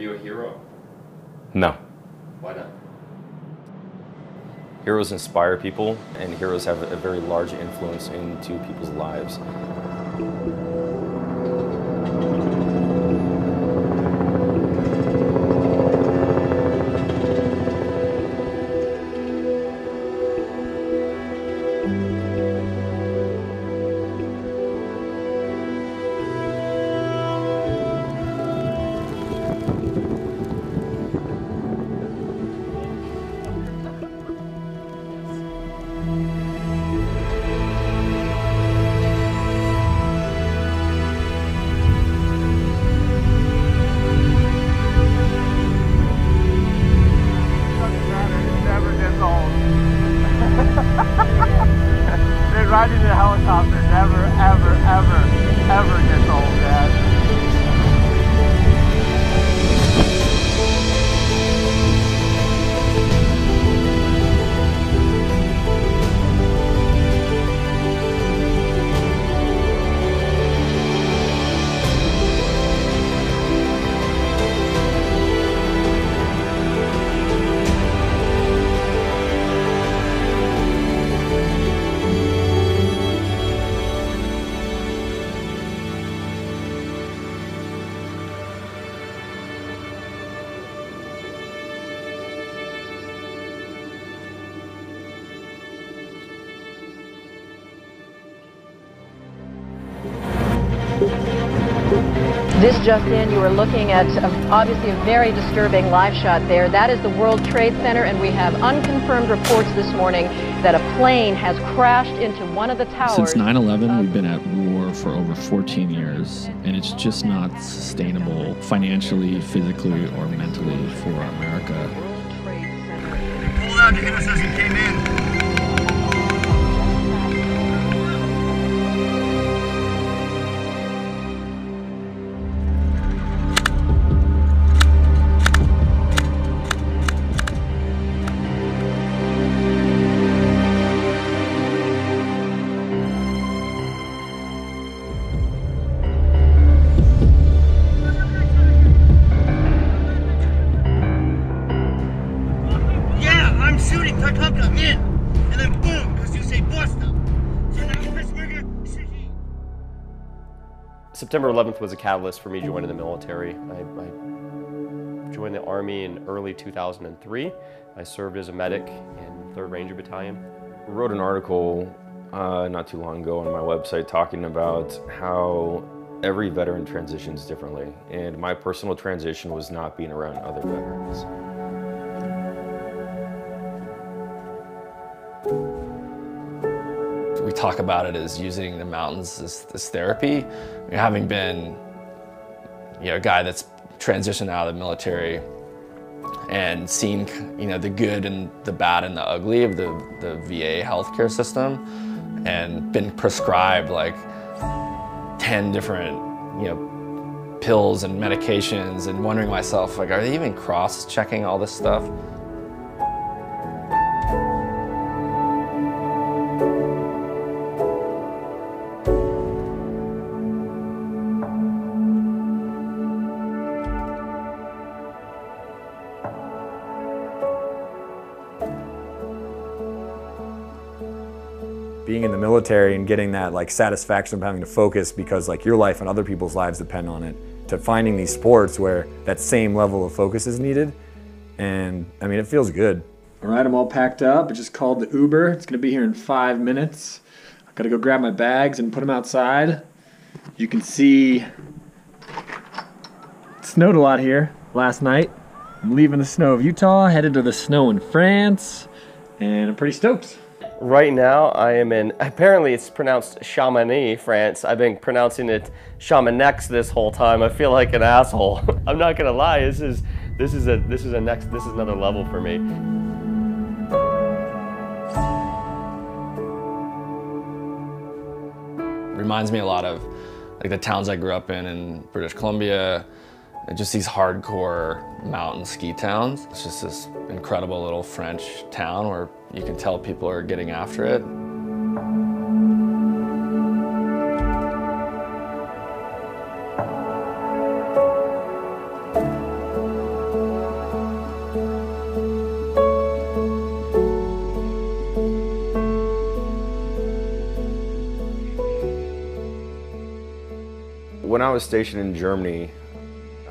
you a hero? No. Why not? Heroes inspire people, and heroes have a very large influence into people's lives. Riding in a helicopter never, ever, ever, ever gets old, Dad. This just in, you are looking at obviously a very disturbing live shot there. That is the World Trade Center, and we have unconfirmed reports this morning that a plane has crashed into one of the towers. Since 9/11, we've been at war for over 14 years, and it's just not sustainable financially, physically, or mentally for America. They pulled out to hit us as he came in. Shooting, in, and then boom, because you say bust them. So now Pittsburgher, September 11th was a catalyst for me joining the military. I joined the Army in early 2003. I served as a medic in 3rd Ranger Battalion. I wrote an article not too long ago on my website talking about how every veteran transitions differently, and my personal transition was not being around other veterans. We talk about it as using the mountains as therapy. Having been, a guy that's transitioned out of the military and seen, the good and the bad and the ugly of the VA healthcare system, and been prescribed like 10 different, pills and medications, and wondering myself, like, are they even cross-checking all this stuff? Being in the military and getting that satisfaction of having to focus because your life and other people's lives depend on it, to finding these sports where that same level of focus is needed, and I mean, it feels good. All right, I'm all packed up. I just called the Uber. It's gonna be here in 5 minutes. I gotta go grab my bags and put them outside. You can see it snowed a lot here last night. I'm leaving the snow of Utah, headed to the snow in France, and I'm pretty stoked. Right now, I am in, apparently it's pronounced Chamonix, France. I've been pronouncing it Chamonix this whole time. I feel like an asshole. I'm not gonna lie, this is another level for me. Reminds me a lot of the towns I grew up in British Columbia, just these hardcore mountain ski towns. It's just this incredible little French town where you can tell people are getting after it. When I was stationed in Germany,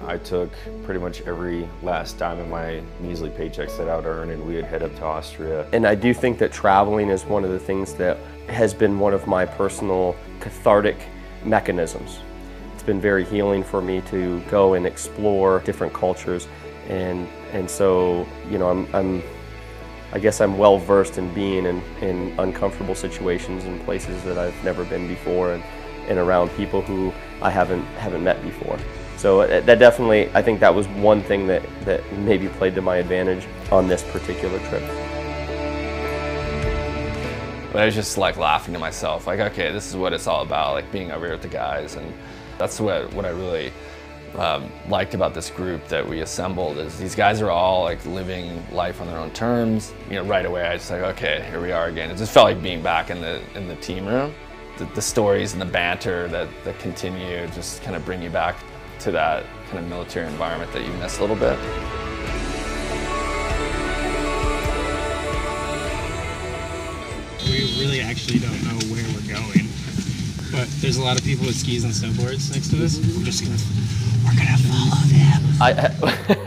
I took pretty much every last dime of my measly paychecks that I would earn, and we would head up to Austria. And I do think that traveling is one of the things that has been one of my personal cathartic mechanisms. It's been very healing for me to go and explore different cultures, and so, you know, I guess I'm well versed in being in uncomfortable situations in places that I've never been before, and around people who I haven't met before. So that definitely, I think that was one thing that maybe played to my advantage on this particular trip. But I was just like laughing to myself, like, okay, this is what it's all about, like being over here with the guys. And that's what I really liked about this group that we assembled, is these guys are all like living life on their own terms. You know, right away I was like, okay, here we are again. It just felt like being back in the team room. The stories and the banter that continue just kind of bring you back to that kind of military environment that you miss a little bit. We really actually don't know where we're going, but there's a lot of people with skis and snowboards next to us. We're gonna follow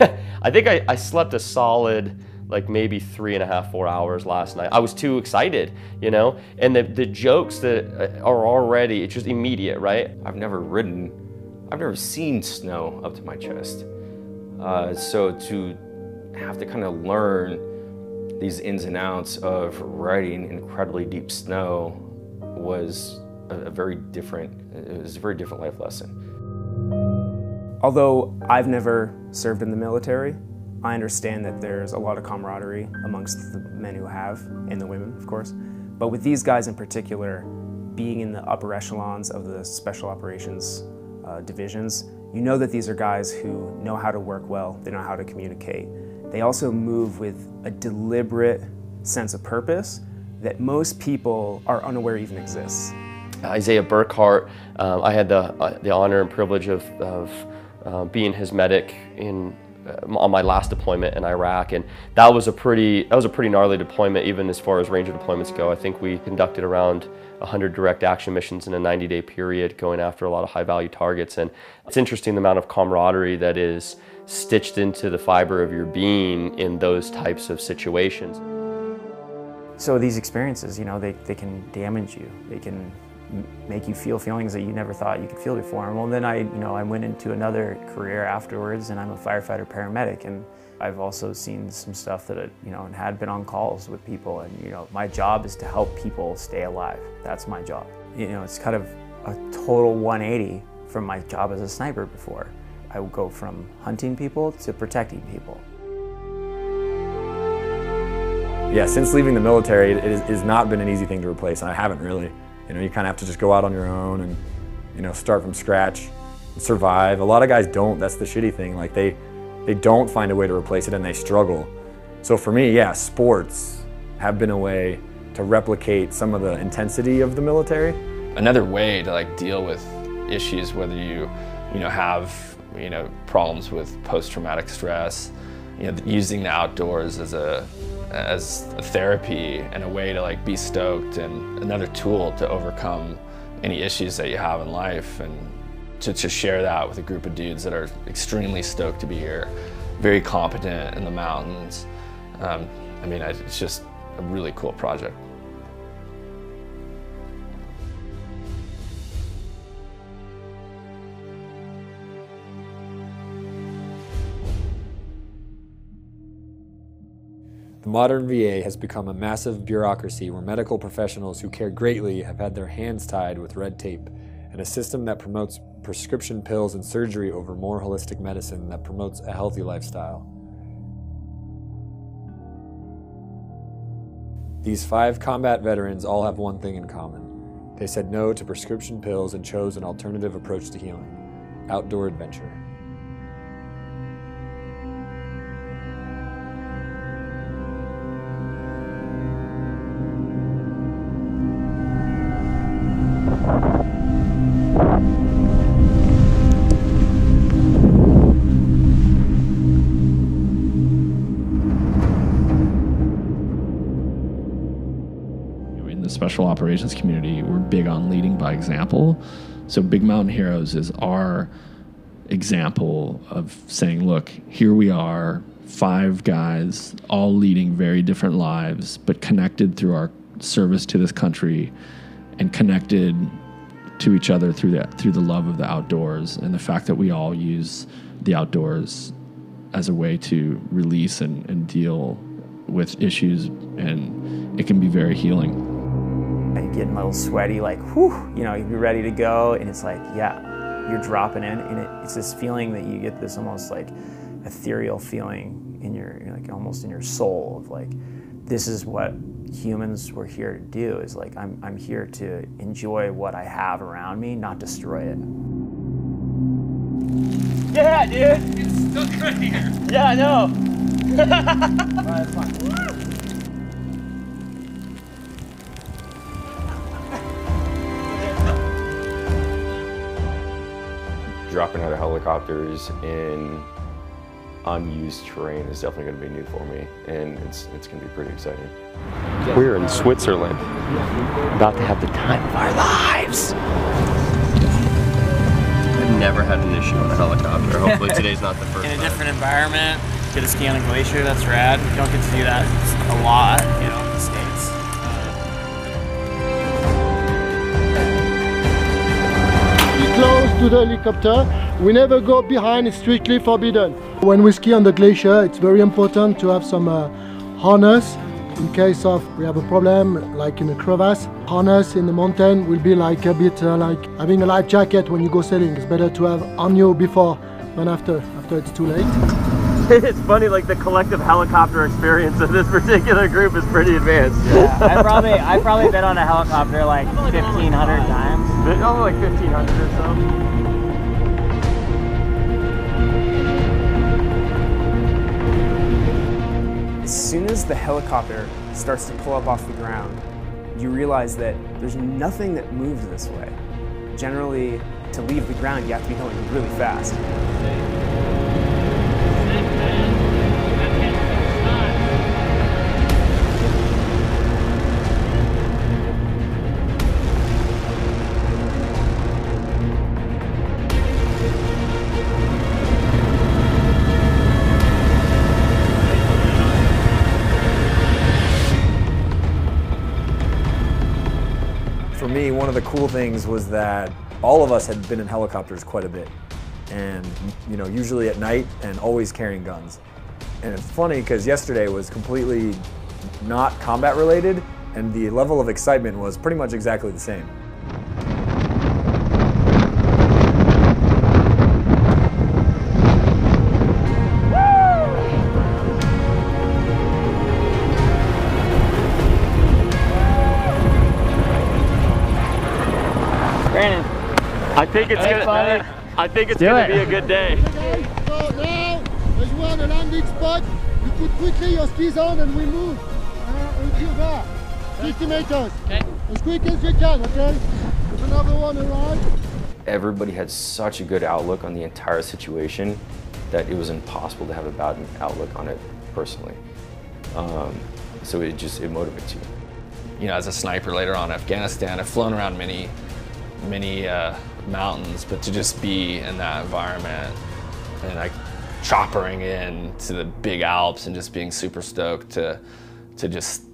them. I think I slept a solid, like maybe 3.5, 4 hours last night. I was too excited, you know? And the jokes that are already, it's just immediate, right? I've never seen snow up to my chest. So to have to kind of learn these ins and outs of riding incredibly deep snow was a very different life lesson. Although I've never served in the military, I understand that there's a lot of camaraderie amongst the men who have, and the women, of course. But with these guys in particular, being in the upper echelons of the special operations divisions, you know that these are guys who know how to work well, they know how to communicate. They also move with a deliberate sense of purpose that most people are unaware even exists. Isaiah Burkhart, I had the honor and privilege of being his medic on my last deployment in Iraq, and that was a pretty gnarly deployment, even as far as Ranger deployments go. I think we conducted around 100 direct action missions in a 90-day period, going after a lot of high-value targets. And it's interesting the amount of camaraderie that is stitched into the fiber of your being in those types of situations. So these experiences, you know, they can damage you. They can make you feel feelings that you never thought you could feel before. And well, then I went into another career afterwards, and I'm a firefighter paramedic, and I've also seen some stuff that, and had been on calls with people, and my job is to help people stay alive. That's my job. It's kind of a total 180 from my job as a sniper before. I would go from hunting people to protecting people. Yeah, since leaving the military, it has not been an easy thing to replace, and I haven't really. You kind of have to just go out on your own and, start from scratch and survive. A lot of guys don't. That's the shitty thing. Like they don't find a way to replace it, and they struggle. So for me, yeah, sports have been a way to replicate some of the intensity of the military. Another way to deal with issues, whether you have problems with post-traumatic stress, using the outdoors as a therapy and a way to be stoked, and another tool to overcome any issues that you have in life, and to share that with a group of dudes that are extremely stoked to be here, very competent in the mountains. It's just a really cool project. The modern VA has become a massive bureaucracy where medical professionals who care greatly have had their hands tied with red tape, and a system that promotes prescription pills and surgery over more holistic medicine that promotes a healthy lifestyle. These 5 combat veterans all have one thing in common. They said no to prescription pills and chose an alternative approach to healing: outdoor adventure. Special operations community, we're big on leading by example. So Big Mountain Heroes is our example of saying, look, here we are, 5 guys, all leading very different lives, but connected through our service to this country and connected to each other through the love of the outdoors and the fact that we all use the outdoors as a way to release and deal with issues, and it can be very healing. I get a little sweaty, like, whew, you know, you'd be ready to go, and it's like, yeah, you're dropping in, and it's this feeling that you get, this almost like ethereal feeling in your, like almost in your soul of like, this is what humans were here to do, is like, I'm here to enjoy what I have around me, not destroy it. Yeah, dude! It's stuck right here. Yeah, I know. Alright, that's fine. Dropping out of helicopters in unused terrain is definitely going to be new for me, and it's going to be pretty exciting. We're in Switzerland, about to have the time of our lives. I've never had an issue on a helicopter. Hopefully today's not the first In a time. different environment, get to ski on a glacier, that's rad. You don't get to do that a lot, you know, in the States. Close to the helicopter. We never go behind, it's strictly forbidden. When we ski on the glacier, it's very important to have some harness in case of we have a problem, like in a crevasse. Harness in the mountain will be like a bit like having a life jacket when you go sailing. It's better to have on you before than after it's too late. It's funny, like the collective helicopter experience of this particular group is pretty advanced. Yeah, I've probably been on a helicopter like 1,500 times. Oh, like 1,500 or so. As soon as the helicopter starts to pull up off the ground, you realize that there's nothing that moves this way. Generally, to leave the ground, you have to be going really fast. For me, one of the cool things was that all of us had been in helicopters quite a bit, and you know, usually at night and always carrying guns. And it's funny because yesterday was completely not combat related, and the level of excitement was pretty much exactly the same. Brandon, I think it's gonna be a good day. Okay, so now, as we're on the landing spot, you put quickly your skis on and we move until there, 50 meters. Okay. As quick as you can, okay? There's another one around. Everybody had such a good outlook on the entire situation that it was impossible to have a bad outlook on it personally. So it motivates you. You know, as a sniper later on in Afghanistan, I've flown around many mountains, but to just be in that environment and like choppering in to the big Alps and just being super stoked to just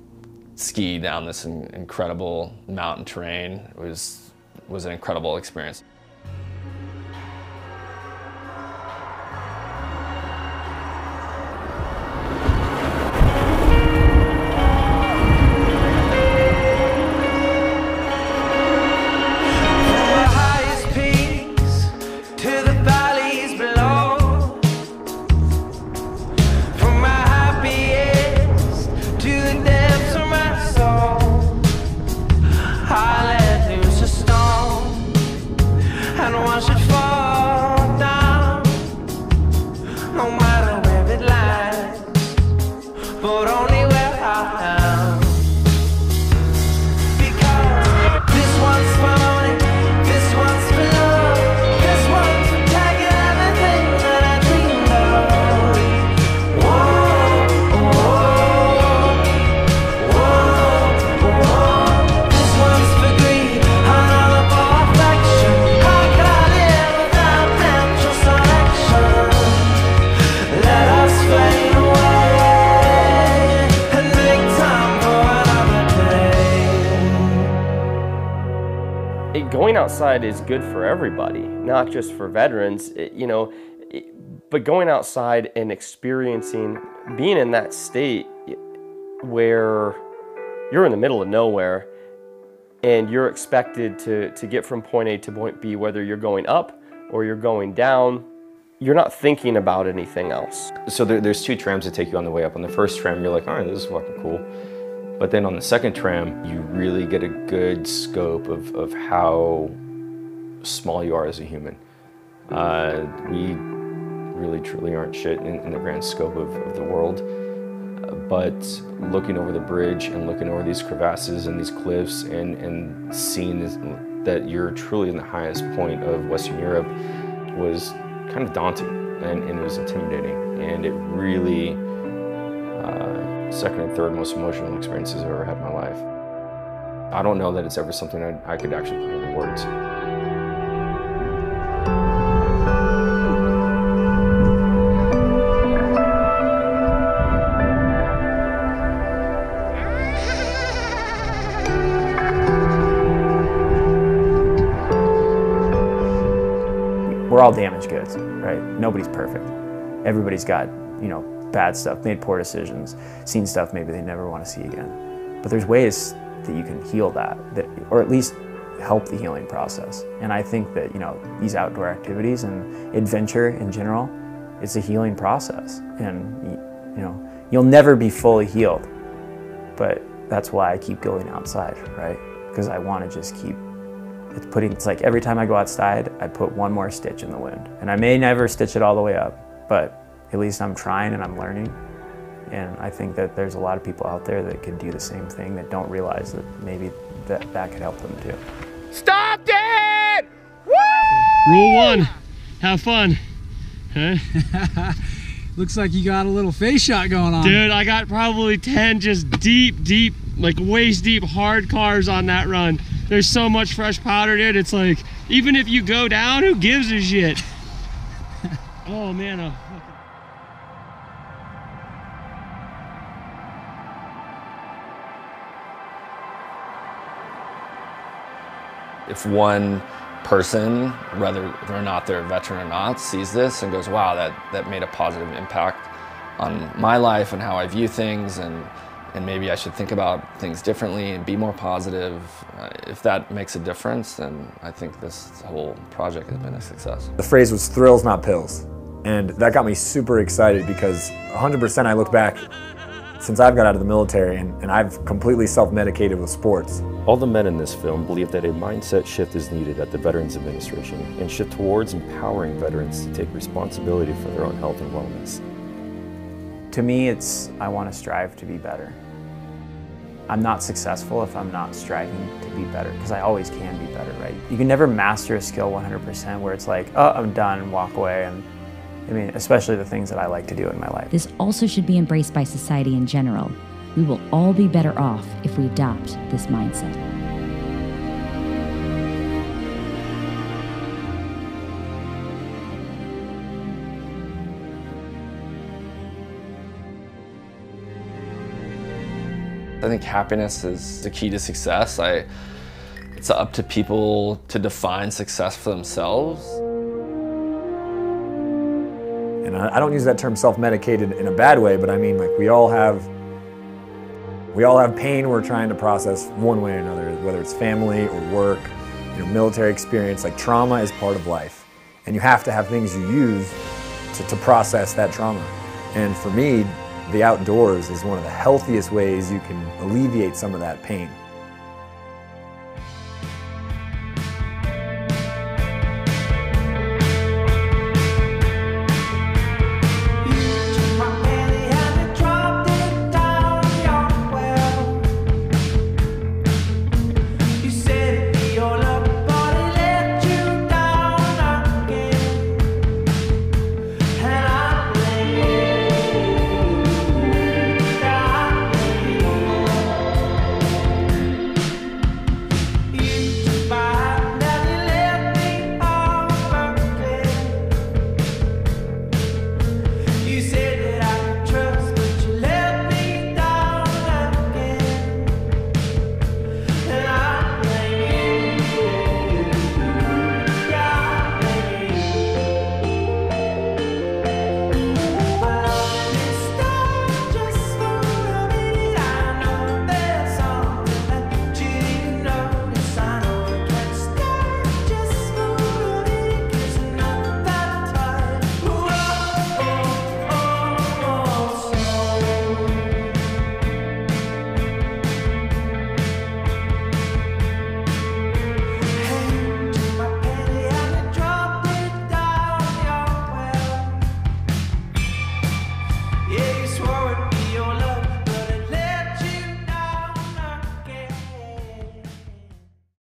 ski down this incredible mountain terrain was an incredible experience. going outside is good for everybody, not just for veterans, but going outside and experiencing, being in that state where you're in the middle of nowhere and you're expected to get from point A to point B, whether you're going up or you're going down, you're not thinking about anything else. So there's 2 trams that take you on the way up. On the first tram, you're like, all right, this is fucking cool. But then on the second tram, you really get a good scope of how small you are as a human. We really truly aren't shit in the grand scope of the world. But looking over the bridge and looking over these crevasses and these cliffs and seeing that you're truly in the highest point of Western Europe was kind of daunting and it was intimidating. And it really, second and third most emotional experiences I've ever had in my life. I don't know that it's ever something I could actually put into words. We're all damaged goods, right? Nobody's perfect. Everybody's got, bad stuff, made poor decisions, seen stuff maybe they never want to see again. But there's ways that you can heal that, or at least help the healing process. And I think that, these outdoor activities and adventure in general, it's a healing process. And, you'll never be fully healed, but that's why I keep going outside, right? Because I want to just keep it's like every time I go outside, I put one more stitch in the wound. And I may never stitch it all the way up, but at least I'm trying and I'm learning. And I think that there's a lot of people out there that could do the same thing that don't realize that maybe that could help them too. Stop it! Woo! Rule 1, have fun. Huh? Looks like you got a little face shot going on. Dude, I got probably 10 just deep, like waist deep hard cars on that run. There's so much fresh powder, dude. It's like, even if you go down, who gives a shit? Oh man. If one person, whether or not they're a veteran or not, sees this and goes, wow, that made a positive impact on my life and how I view things, and maybe I should think about things differently and be more positive. If that makes a difference, then I think this whole project has been a success. The phrase was thrills, not pills. And that got me super excited because 100% I look back since I've got out of the military and I've completely self-medicated with sports. All the men in this film believe that a mindset shift is needed at the Veterans Administration and shift towards empowering veterans to take responsibility for their own health and wellness. To me, I want to strive to be better. I'm not successful if I'm not striving to be better, because I always can be better, right? You can never master a skill 100% where it's like, oh, I'm done, walk away. And I mean, especially the things that I like to do in my life. This also should be embraced by society in general. We will all be better off if we adopt this mindset. I think happiness is the key to success. It's up to people to define success for themselves. And I don't use that term self-medicated in a bad way, but I mean, like, we all have pain we're trying to process one way or another, whether it's family or work, military experience. Like, trauma is part of life, and you have to have things you use to process that trauma. And for me, the outdoors is one of the healthiest ways you can alleviate some of that pain.